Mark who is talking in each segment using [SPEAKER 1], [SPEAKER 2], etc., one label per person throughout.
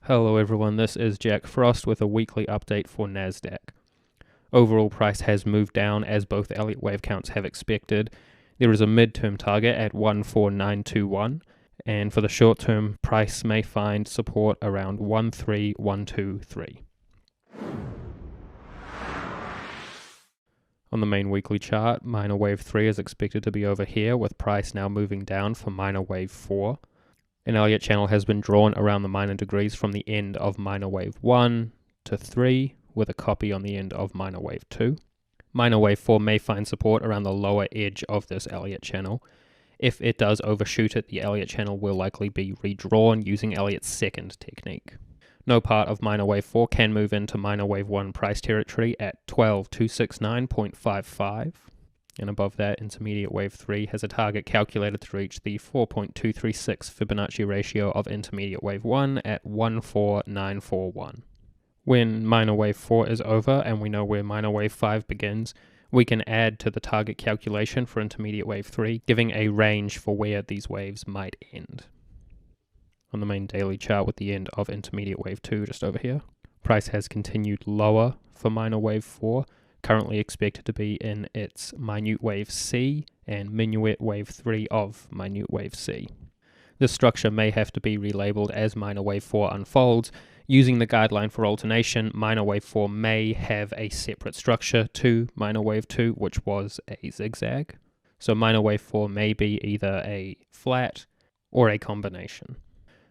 [SPEAKER 1] Hello everyone, this is Jack Frost with a weekly update for Nasdaq. Overall price has moved down as both Elliott wave counts have expected. There is a midterm target at 14921, and for the short term, price may find support around 13123. On the main weekly chart, minor wave 3 is expected to be over here, with price now moving down for minor wave 4. An Elliott channel has been drawn around the minor degrees from the end of minor wave 1 to 3, with a copy on the end of minor wave 2. Minor wave 4 may find support around the lower edge of this Elliott channel. If it does overshoot it, the Elliott channel will likely be redrawn using Elliott's second technique. No part of minor wave 4 can move into minor wave 1 price territory at 12269.55. And above that, intermediate wave 3 has a target calculated to reach the 4.236 Fibonacci ratio of intermediate wave 1 at 14941. When minor wave 4 is over and we know where minor wave 5 begins, we can add to the target calculation for intermediate wave 3, giving a range for where these waves might end. On the main daily chart with the end of intermediate wave 2 just over here, price has continued lower for minor wave 4, currently expected to be in its minute wave C and minuet wave 3 of minute wave C. This structure may have to be relabeled as minor wave 4 unfolds. Using the guideline for alternation, minor wave 4 may have a separate structure to minor wave 2, which was a zigzag. So minor wave 4 may be either a flat or a combination.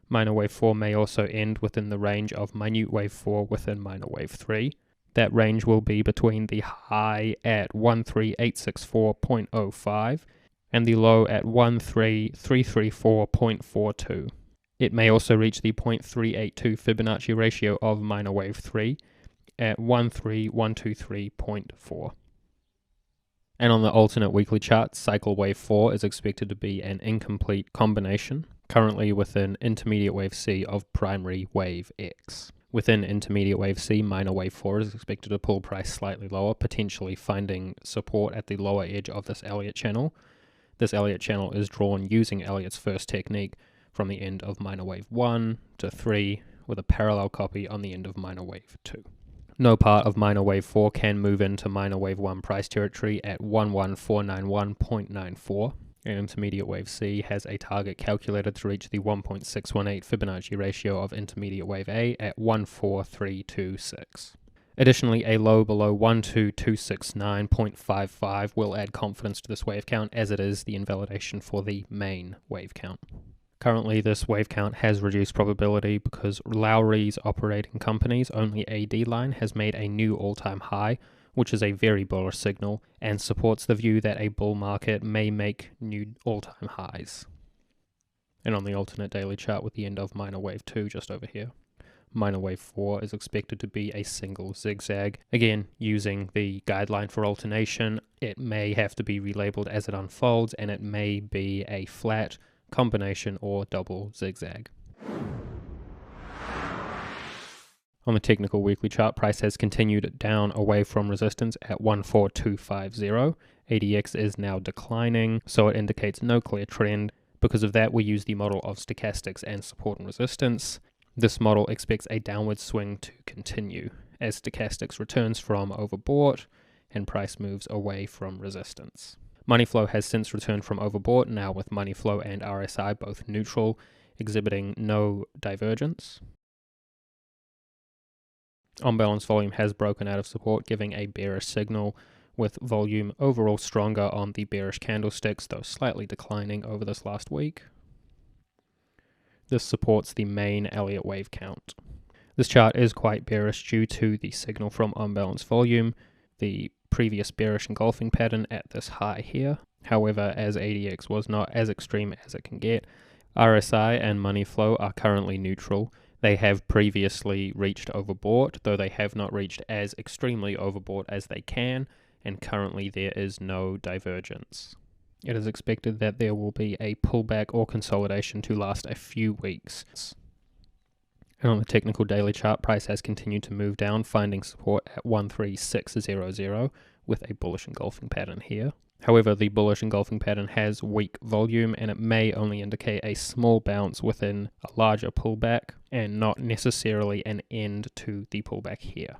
[SPEAKER 1] Minor wave 4 may also end within the range of minute wave 4 within minor wave 3. That range will be between the high at 13864.05 and the low at 13334.42. It may also reach the 0.382 Fibonacci ratio of minor wave 3 at 13123.4. And on the alternate weekly chart, cycle wave 4 is expected to be an incomplete combination, currently within intermediate wave C of primary wave X. Within intermediate wave C, minor wave 4 is expected to pull price slightly lower, potentially finding support at the lower edge of this Elliott channel. This Elliott channel is drawn using Elliott's first technique from the end of minor wave 1 to 3, with a parallel copy on the end of minor wave 2. No part of minor wave 4 can move into minor wave 1 price territory at 11491.94. And intermediate wave C has a target calculated to reach the 1.618 Fibonacci ratio of intermediate wave A at 14326. Additionally, a low below 12269.55 will add confidence to this wave count, as it is the invalidation for the main wave count. Currently, this wave count has reduced probability because Lowry's operating company's only AD line has made a new all-time high, which is a very bullish signal and supports the view that a bull market may make new all-time highs. And on the alternate daily chart with the end of minor wave 2 just over here, minor wave 4 is expected to be a single zigzag. Again, using the guideline for alternation, it may have to be relabeled as it unfolds, and it may be a flat, combination, or double zigzag. On the technical weekly chart, price has continued down away from resistance at 14250. ADX is now declining, so it indicates no clear trend. Because of that, we use the model of stochastics and support and resistance. This model expects a downward swing to continue as stochastics returns from overbought and price moves away from resistance. Money flow has since returned from overbought, now with money flow and RSI both neutral, exhibiting no divergence. On-balance volume has broken out of support, giving a bearish signal, with volume overall stronger on the bearish candlesticks, though slightly declining over this last week. This supports the main Elliott wave count. This chart is quite bearish due to the signal from on-balance volume, the previous bearish engulfing pattern at this high here. However, as ADX was not as extreme as it can get, RSI and money flow are currently neutral. They have previously reached overbought, though they have not reached as extremely overbought as they can, and currently there is no divergence. It is expected that there will be a pullback or consolidation to last a few weeks. And on the technical daily chart, price has continued to move down, finding support at 13600, with a bullish engulfing pattern here. However, the bullish engulfing pattern has weak volume and it may only indicate a small bounce within a larger pullback and not necessarily an end to the pullback here.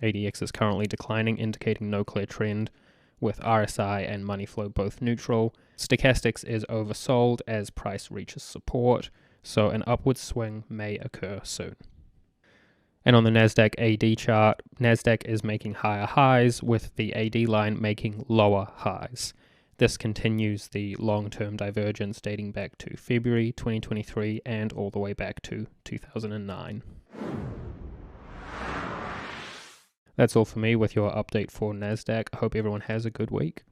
[SPEAKER 1] ADX is currently declining, indicating no clear trend, with RSI and money flow both neutral. Stochastics is oversold as price reaches support, so an upward swing may occur soon. And on the Nasdaq AD chart, Nasdaq is making higher highs with the AD line making lower highs. This continues the long-term divergence dating back to February 2023 and all the way back to 2009. That's all for me with your update for Nasdaq. I hope everyone has a good week.